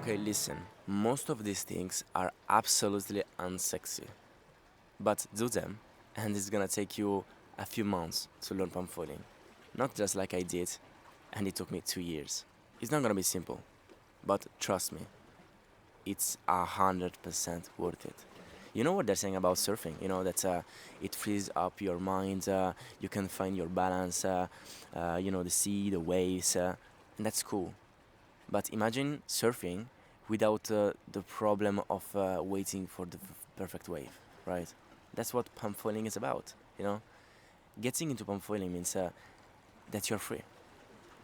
Okay, listen. Most of these things are absolutely unsexy, but do them, and it's gonna take you a few months to learn palm foiling. Not just like I did, and it took me 2 years. It's not gonna be simple, but trust me, it's 100% worth it. You know what they're saying about surfing? You know that it frees up your mind. You can find your balance. The sea, the waves, and that's cool. But imagine surfing without the problem of waiting for the perfect wave, right? That's what pump foiling is about, you know? Getting into pump foiling means that you're free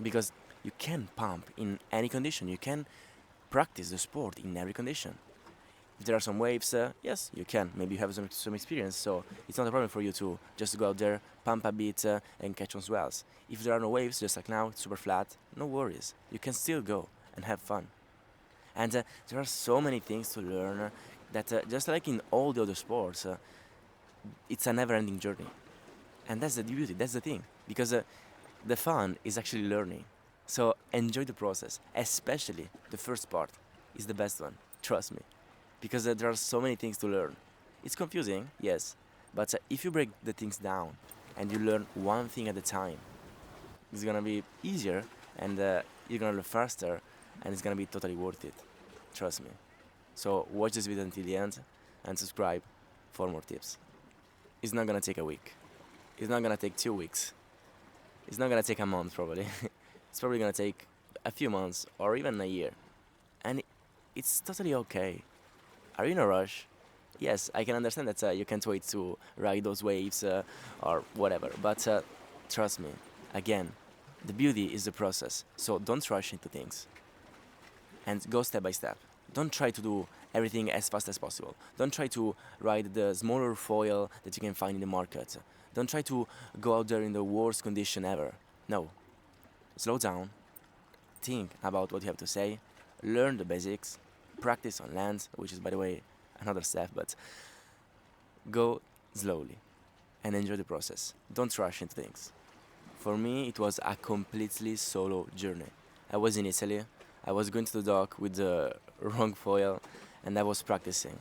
because you can pump in any condition. You can practice the sport in every condition. If there are some waves, yes, you can. Maybe you have some experience, so it's not a problem for you to just go out there, pump a bit, and catch on swells. If there are no waves, just like now, it's super flat, no worries. You can still go and have fun. And there are so many things to learn that, just like in all the other sports, it's a never-ending journey. And that's the beauty, that's the thing. Because the fun is actually learning. So enjoy the process, especially the first part is the best one, trust me. Because there are so many things to learn. It's confusing, yes, but if you break the things down and you learn one thing at a time, it's gonna be easier and you're gonna learn faster and it's gonna be totally worth it. Trust me. So watch this video until the end and subscribe for more tips. It's not gonna take a week. It's not gonna take 2 weeks. It's not gonna take a month probably. It's probably gonna take a few months or even a year. And it's totally okay. Are you in a rush? Yes, I can understand that you can't wait to ride those waves or whatever, but trust me, again, the beauty is the process, so don't rush into things and go step by step. Don't try to do everything as fast as possible. Don't try to ride the smaller foil that you can find in the market. Don't try to go out there in the worst condition ever. No, slow down, think about what you have to say, learn the basics, practice on land, which is, by the way, another step, but go slowly and enjoy the process. Don't rush into things. For me, it was a completely solo journey. I was in Italy, I was going to the dock with the wrong foil, and I was practicing.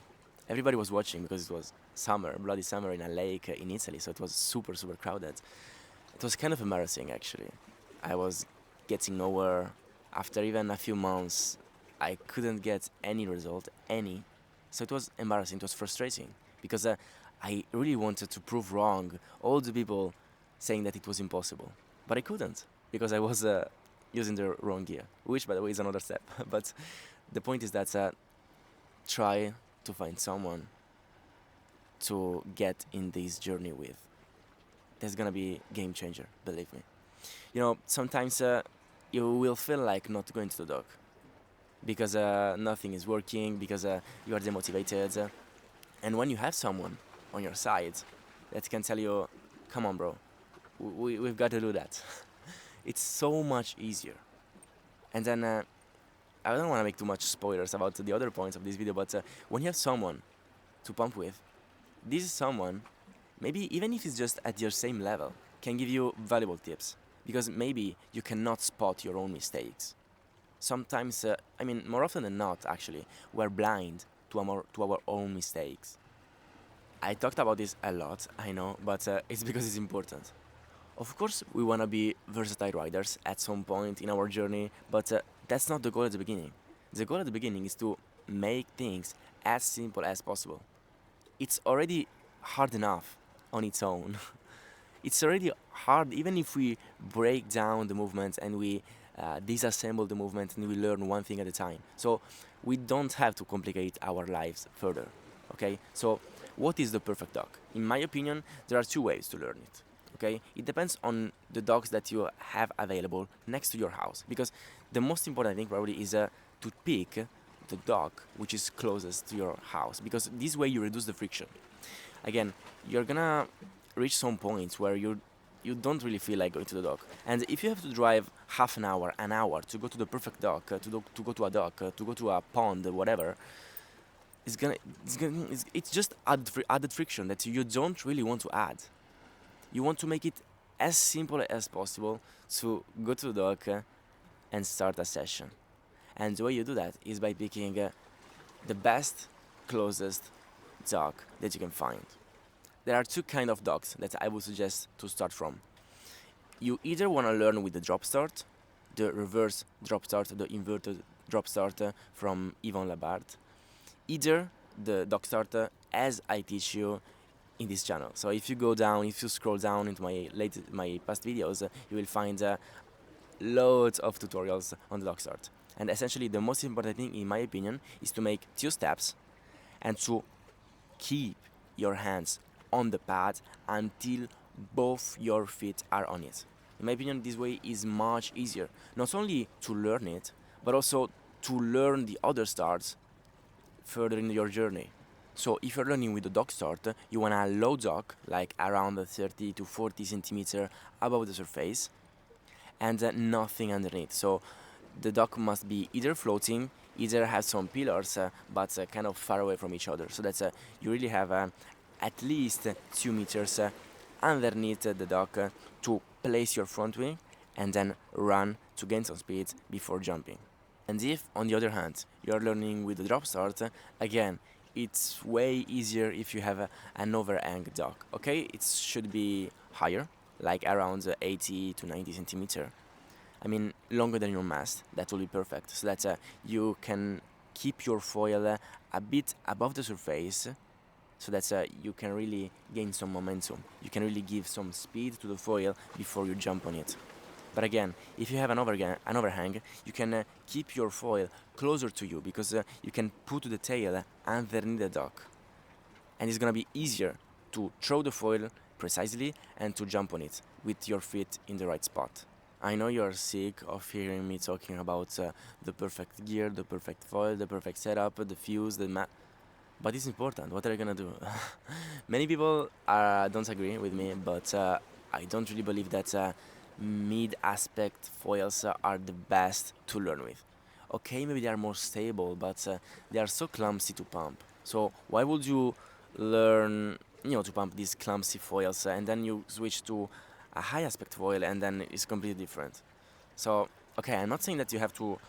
Everybody was watching because it was summer, bloody summer in a lake in Italy, so it was super, super crowded. It was kind of embarrassing, actually. I was getting nowhere. After even a few months, I couldn't get any result, any. So it was embarrassing, it was frustrating, because I really wanted to prove wrong all the people saying that it was impossible. But I couldn't, because I was using the wrong gear, which, by the way, is another step. But the point is that try to find someone to get in this journey with. That's gonna be game changer, believe me. You know, sometimes you will feel like not going to the dock because nothing is working, because you are demotivated. And when you have someone on your side that can tell you, come on, bro, we've got to do that, it's so much easier. And then I don't want to make too much spoilers about the other points of this video, but when you have someone to pump with, this is someone, maybe even if it's just at your same level, can give you valuable tips. Because maybe you cannot spot your own mistakes. Sometimes, more often than not, actually, we're blind to our own mistakes. I talked about this a lot, I know, but it's because it's important. Of course, we want to be versatile riders at some point in our journey, but that's not the goal at the beginning. The goal at the beginning is to make things as simple as possible. It's already hard enough on its own. It's already hard even if we break down the movement and we disassemble the movement and we learn one thing at a time. So we don't have to complicate our lives further, okay? So what is the perfect dock? In my opinion, there are two ways to learn it, okay? It depends on the docks that you have available next to your house, because the most important thing probably is to pick the dock which is closest to your house, because this way you reduce the friction. Again, you're gonna reach some points where you don't really feel like going to the dock, and if you have to drive half an hour to go to the perfect dock, to go to a dock, to go to a pond, whatever, it's just added friction that you don't really want to add. You want to make it as simple as possible to go to the dock and start a session. And the way you do that is by picking the best, closest dog that you can find. There are two kind of dogs that I would suggest to start from. You either want to learn with the drop start, the reverse drop start, the inverted drop start from Yvon Labart, either the dog starter as I teach you in this channel. So if you scroll down into my past videos, you will find loads of tutorials on the dog start. And essentially the most important thing in my opinion is to make 2 steps and to keep your hands on the pad until both your feet are on it. In my opinion, this way is much easier, not only to learn it, but also to learn the other starts further in your journey. So if you're learning with the dog start, you want a low dog, like around 30 to 40 centimeter above the surface, and nothing underneath. So the dog must be either floating, either have some pillars, but kind of far away from each other, so that you really have at least 2 meters underneath the dog to place your front wing and then run to gain some speed before jumping. And if, on the other hand, you are learning with the drop start, again, it's way easier if you have an overhang dog. Okay, it should be higher, like around 80 to 90 centimeter. I mean, longer than your mast. That will be perfect, so that you can keep your foil a bit above the surface, so that you can really gain some momentum. You can really give some speed to the foil before you jump on it. But again, if you have an overhang, you can keep your foil closer to you, because you can put the tail underneath the dog. And it's gonna be easier to throw the foil precisely and to jump on it with your feet in the right spot. I know you're sick of hearing me talking about the perfect gear, the perfect foil, the perfect setup, the fuse, but it's important. What are you gonna do? Many people don't agree with me, but I don't really believe that mid-aspect foils are the best to learn with. Okay, maybe they are more stable, but they are so clumsy to pump. So why would you learn, to pump these clumsy foils and then you switch to a high aspect foil and then it's completely different? So, okay, I'm not saying that you have to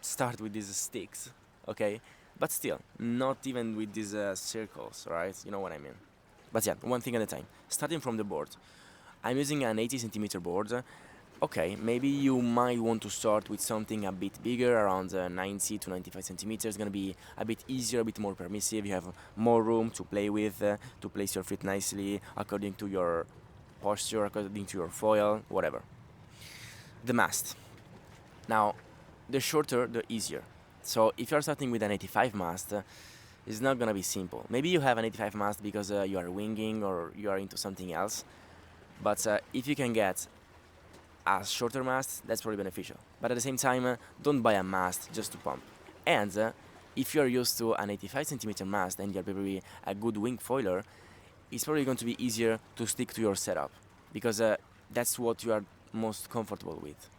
start with these sticks, okay? But still, not even with these circles, right? You know what I mean. But yeah, one thing at a time. Starting from the board. I'm using an 80 centimeter board. Okay, maybe you might want to start with something a bit bigger, around 90 to 95 centimeters. It's gonna be a bit easier, a bit more permissive. You have more room to play with, to place your feet nicely, according to your posture, according to your foil, whatever. The mast. Now, the shorter, the easier. So if you're starting with an 85 mast, it's not gonna be simple. Maybe you have an 85 mast because you are winging or you are into something else. But if you can get a shorter mast, that's probably beneficial. But at the same time, don't buy a mast just to pump. And if you're used to an 85 centimeter mast and you're probably a good wing foiler, it's probably going to be easier to stick to your setup, because that's what you are most comfortable with.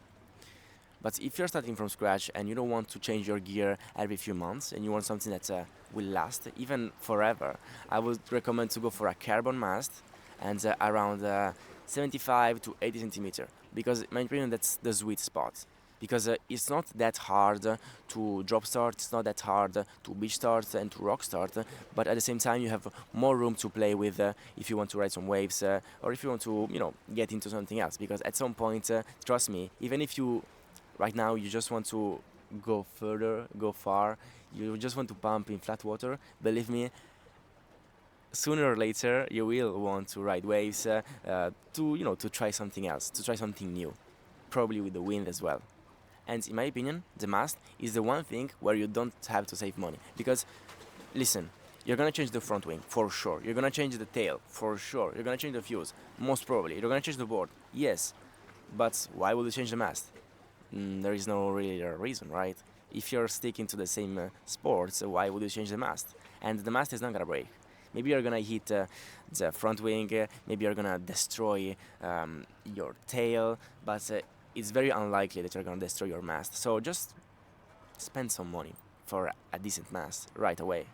But if you're starting from scratch and you don't want to change your gear every few months and you want something that will last even forever, I would recommend to go for a carbon mast and around 75 to 80 centimeter, because in my opinion that's the sweet spot. Because it's not that hard to drop start, it's not that hard to beach start and to rock start, but at the same time you have more room to play with if you want to ride some waves or if you want to, get into something else. Because at some point, trust me, even if you right now you just want to go further, go far, you just want to pump in flat water, believe me, sooner or later you will want to ride waves to try something else, to try something new, probably with the wind as well. And in my opinion, the mast is the one thing where you don't have to save money. Because, listen, you're gonna change the front wing, for sure. You're gonna change the tail, for sure. You're gonna change the fuse, most probably. You're gonna change the board, yes. But why would you change the mast? There is no really reason, right? If you're sticking to the same sports, why would you change the mast? And the mast is not gonna break. Maybe you're gonna hit the front wing, maybe you're gonna destroy your tail, but it's very unlikely that you're gonna destroy your mast. So just spend some money for a decent mast right away.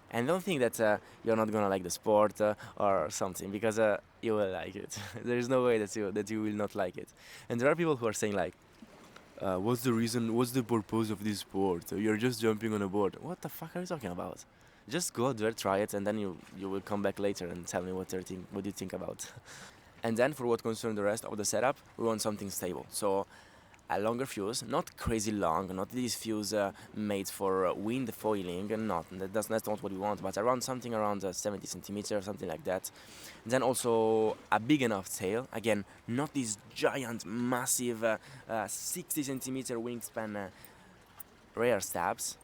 And don't think that you're not gonna like the sport or something, because you will like it. There is no way that you will not like it. And there are people who are saying like, What's the reason? What's the purpose of this sport? You're just jumping on a board. What the fuck are you talking about? Just go out there, try it, and then you will come back later and tell me what you think about. And then for what concerns the rest of the setup, we want something stable. So a longer fuse, not crazy long, not these fuse made for wind foiling, not that's not what we want, but around something around 70 centimeters, something like that. And then also a big enough tail. Again, not these giant, massive 60 centimeter wingspan rare stabs,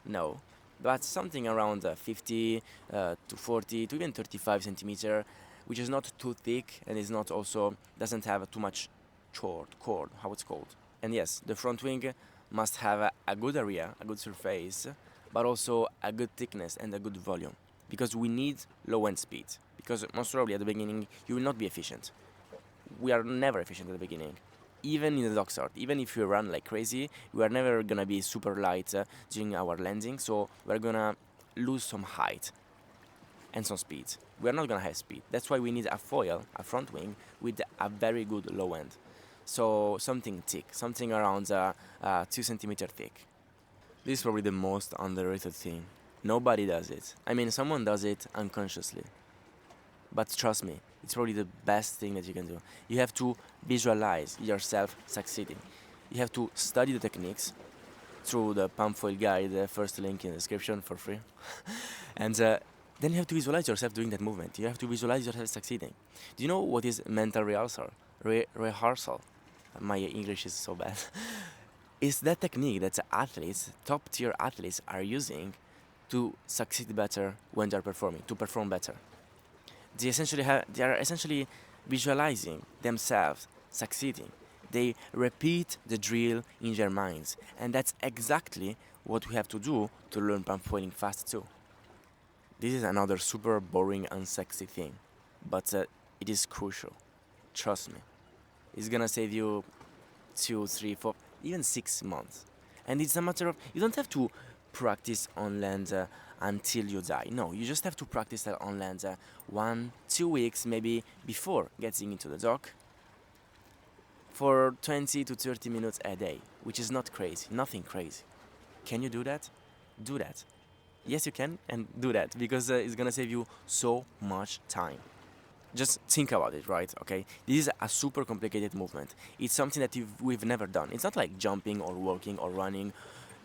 no, but something around 50 to 40 to even 35 centimeter, which is not too thick and is not also doesn't have too much cord, how it's called. And yes, the front wing must have a good area, a good surface, but also a good thickness and a good volume, because we need low end speed. Because most probably at the beginning you will not be efficient. We are never efficient at the beginning. Even in the dog start, even if we run like crazy, we are never gonna be super light during our landing, so we're gonna lose some height and some speed. We're not gonna have speed. That's why we need a foil, a front wing, with a very good low end. So something thick, something around 2 centimeter thick. This is probably the most underrated thing. Nobody does it. I mean, someone does it unconsciously. But trust me, it's probably the best thing that you can do. You have to visualize yourself succeeding. You have to study the techniques through the pump foil guide, the first link in the description for free. And then you have to visualize yourself doing that movement. You have to visualize yourself succeeding. Do you know what is mental rehearsal? Rehearsal. My English is so bad. It's that technique that athletes, top tier athletes, are using to succeed better when they're performing, to perform better. They are essentially visualizing themselves succeeding. They repeat the drill in their minds, and that's exactly what we have to do to learn pump foiling fast too. This is another super boring, unsexy thing, but it is crucial. Trust me. It's gonna save you 2, 3, 4, even 6 months. And it's a matter of, you don't have to practice on land until you die. No, you just have to practice on land 1, 2 weeks maybe before getting into the dock for 20 to 30 minutes a day, which is not crazy, nothing crazy. Can you do that? Do that. Yes, you can, and do that, because it's gonna save you so much time. Just think about it, right? Okay, this is a super complicated movement. It's something that we've never done. It's not like jumping or walking or running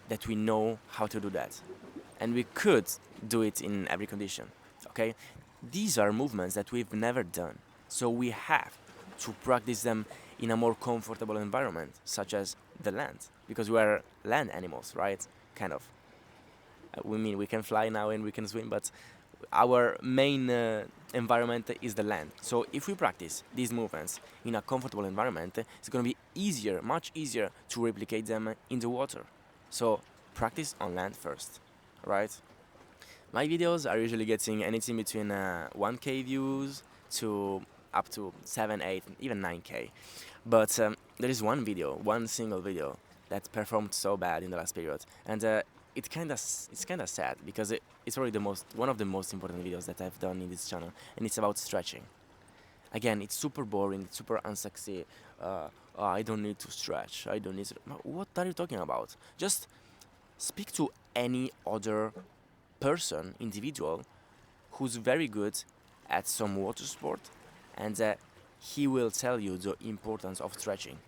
that we know how to do that, and we could do it in every condition. Okay, these are movements that we've never done, so we have to practice them in a more comfortable environment, such as the land, because we are land animals, right? Kind of. We mean we can fly now and we can swim, but our main environment is the land. So if we practice these movements in a comfortable environment, it's going to be easier, much easier to replicate them in the water. So practice on land first, right? My videos are usually getting anything between 1K views to up to 7, 8, even 9K. But one single video that performed so bad in the last period, and it's kind of sad, because it's probably one of the most important videos that I've done in this channel, and it's about stretching. Again, it's super boring, it's super unsexy. I don't need to stretch. I don't need to. What are you talking about? Just speak to any other person, individual, who's very good at some water sport, and he will tell you the importance of stretching.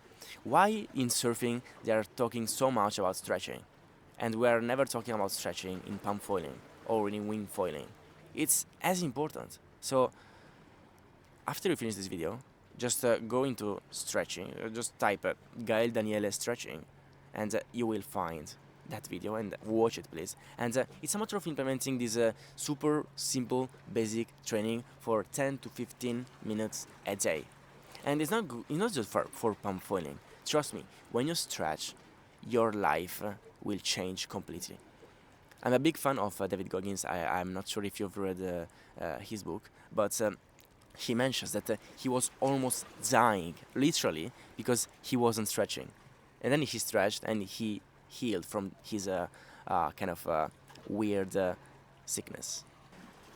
Why in surfing they are talking so much about stretching, and we are never talking about stretching in pump foiling or in wing foiling? It's as important. So after you finish this video, just go into stretching, just type gaeldaniele stretching, and you will find that video, and watch it, please. And it's a matter of implementing this super simple basic training for 10 to 15 minutes a day. And it's not just for pump foiling. Trust me, when you stretch, your life will change completely. I'm a big fan of David Goggins. I'm not sure if you've read his book, but he mentions that he was almost dying, literally, because he wasn't stretching. And then he stretched and he healed from his kind of weird sickness.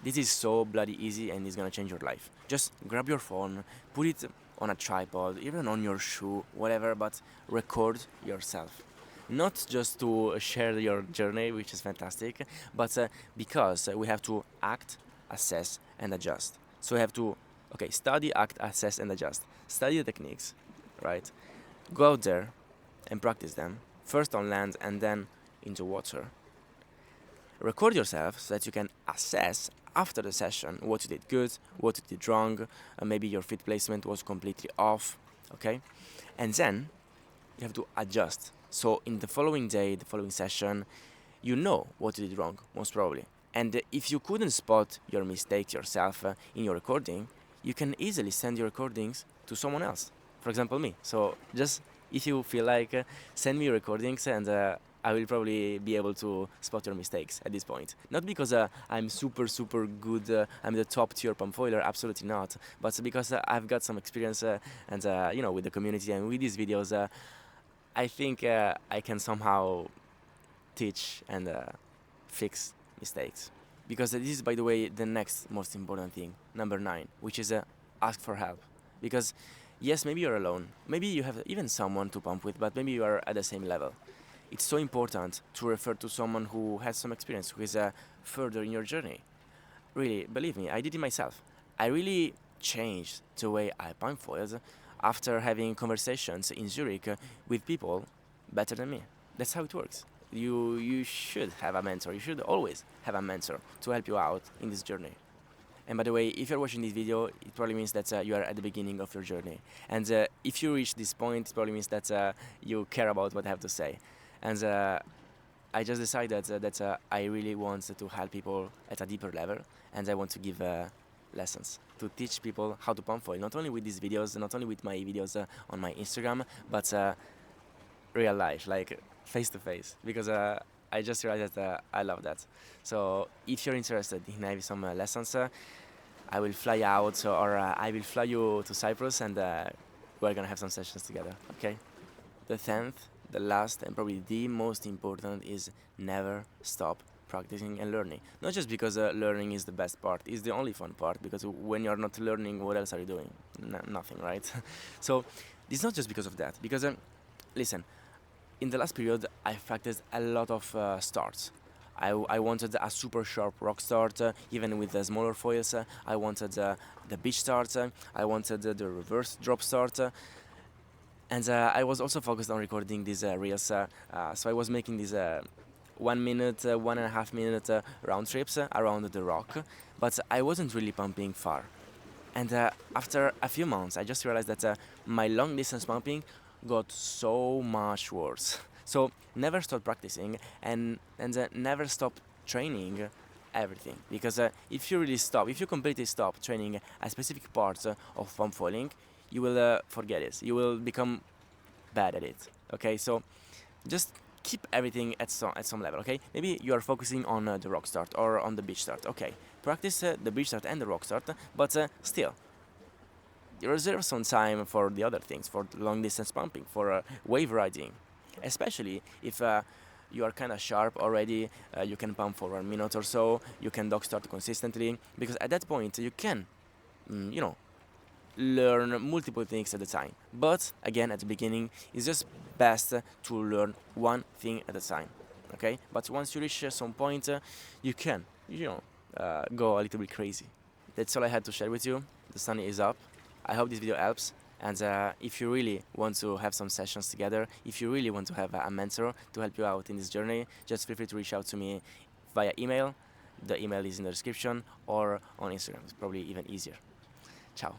This is so bloody easy, and it's gonna change your life. Just grab your phone, put it on a tripod, even on your shoe, whatever, but record yourself. Not just to share your journey, which is fantastic, but because we have to act, assess, and adjust. So we have to, okay, study, act, assess, and adjust. Study the techniques, right? Go out there and practice them, first on land and then into water. Record yourself so that you can assess after the session what you did good, what you did wrong, maybe your feet placement was completely off, okay? And then you have to adjust. So in the following day, the following session, you know what you did wrong, most probably. And if you couldn't spot your mistakes yourself in your recording, you can easily send your recordings to someone else, for example me. So just if you feel like, send me your recordings and I will probably be able to spot your mistakes at this point. Not because I'm super good, I'm the top tier pump foiler, absolutely not, but because I've got some experience and with the community and with these videos, I think I can somehow teach and fix mistakes. Because this is, by the way, the next most important thing, number 9, which is ask for help. Because yes, maybe you're alone, maybe you have even someone to pump with, but maybe you are at the same level. It's so important to refer to someone who has some experience, who is further in your journey. Really, believe me, I did it myself. I really changed the way I pump foils after having conversations in Zurich with people better than me. That's how it works. You should have a mentor. You should always have a mentor to help you out in this journey. And by the way, if you're watching this video, it probably means that you are at the beginning of your journey. And if you reach this point, it probably means that you care about what I have to say. And I just decided that I really want to help people at a deeper level, and I want to give lessons to teach people how to pump foil, not only with these videos, not only with my videos on my Instagram, but real life, like face to face, because I just realized that I love that. So if you're interested in having some lessons, I will fly out or I will fly you to Cyprus and we're gonna have some sessions together, okay? The 10th, the last and probably the most important is never stop practicing and learning. Not just because learning is the best part, it's the only fun part, because when you're not learning, what else are you doing? Nothing, right? So it's not just because of that, because listen, in the last period I've practiced a lot of starts. I wanted a super sharp rock start, even with the smaller foils. I wanted the beach start, I wanted the reverse drop start, and I was also focused on recording these reels, so I was making these 1 minute, 1.5 minute round trips around the rock, but I wasn't really pumping far. And after a few months, I just realized that my long distance pumping got so much worse. So never stop practicing and never stop training everything. Because if you completely stop training a specific part of pump foiling, you will forget it. You will become bad at it. Okay, so just keep everything at some level. Okay, maybe you are focusing on the rock start or on the beach start. Okay, practice the beach start and the rock start, but still reserve some time for the other things, for long distance pumping, for wave riding, especially if you are kind of sharp already. You can pump for 1 minute or so, you can dog start consistently, because at that point you can learn multiple things at a time. But again, at the beginning, it's just best to learn one thing at a time. Okay, but once you reach some point, you can go a little bit crazy. That's all I had to share with you. The sun is up. I hope this video helps, and if you really want to have some sessions together, if you really want to have a mentor to help you out in this journey, just feel free to reach out to me via email. The email is in the description, or on Instagram. It's probably even easier. Ciao.